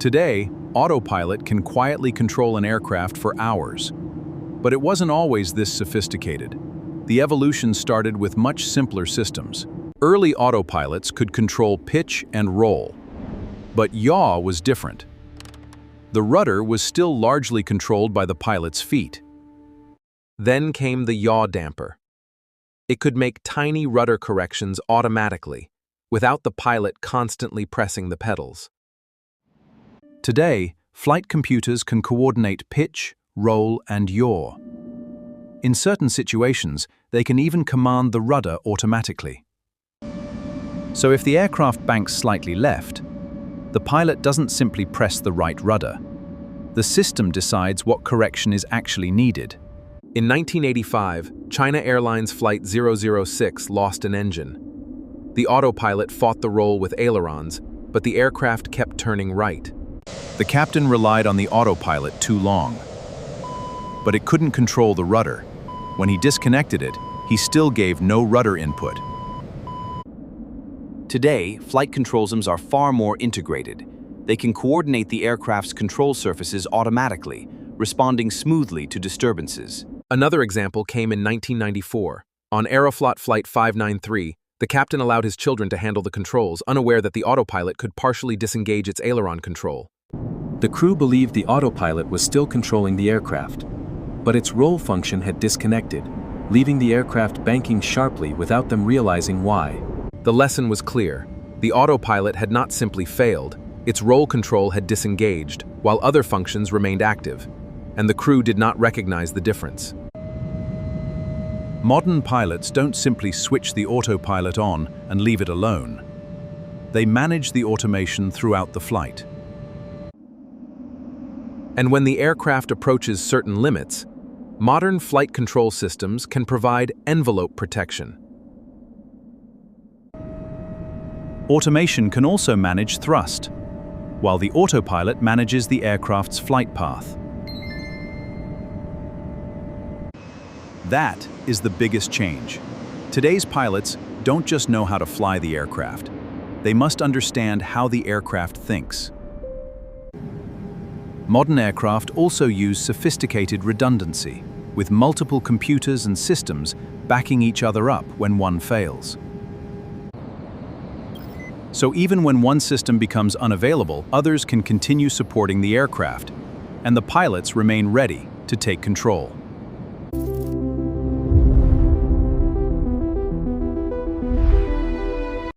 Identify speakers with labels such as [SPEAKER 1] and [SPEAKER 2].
[SPEAKER 1] Today, Autopilot can quietly control an aircraft for hours. But it wasn't always this sophisticated. The evolution started with much simpler systems. Early autopilots could control pitch and roll. But yaw was different. The rudder was still largely controlled by the pilot's feet. Then came the yaw damper. It could make tiny rudder corrections automatically, without the pilot constantly pressing the pedals. Today, flight computers can coordinate pitch, roll, and yaw. In certain situations, they can even command the rudder automatically. So if the aircraft banks slightly left, the pilot doesn't simply press the right rudder. The system decides what correction is actually needed. In 1985, China Airlines Flight 006 lost an engine. The autopilot fought the roll with ailerons, but the aircraft kept turning right. The captain relied on the autopilot too long. But it couldn't control the rudder. When he disconnected it, he still gave no rudder input.
[SPEAKER 2] Today, flight control systems are far more integrated. They can coordinate the aircraft's control surfaces automatically, responding smoothly to disturbances. Another example came in 1994. On Aeroflot Flight 593, the captain allowed his children to handle the controls, unaware that the autopilot could partially disengage its aileron control.
[SPEAKER 3] The crew believed the autopilot was still controlling the aircraft, but its roll function had disconnected, leaving the aircraft banking sharply without them realizing why.
[SPEAKER 1] The lesson was clear. The autopilot had not simply failed, its roll control had disengaged, while other functions remained active, and the crew did not recognize the difference. Modern pilots don't simply switch the autopilot on and leave it alone. They manage the automation throughout the flight. And when the aircraft approaches certain limits, modern flight control systems can provide envelope protection. Automation can also manage thrust, while the autopilot manages the aircraft's flight path. That is the biggest change. Today's pilots don't just know how to fly the aircraft. They must understand how the aircraft thinks. Modern aircraft also use sophisticated redundancy, with multiple computers and systems backing each other up when one fails. So even when one system becomes unavailable, others can continue supporting the aircraft, and the pilots remain ready to take control.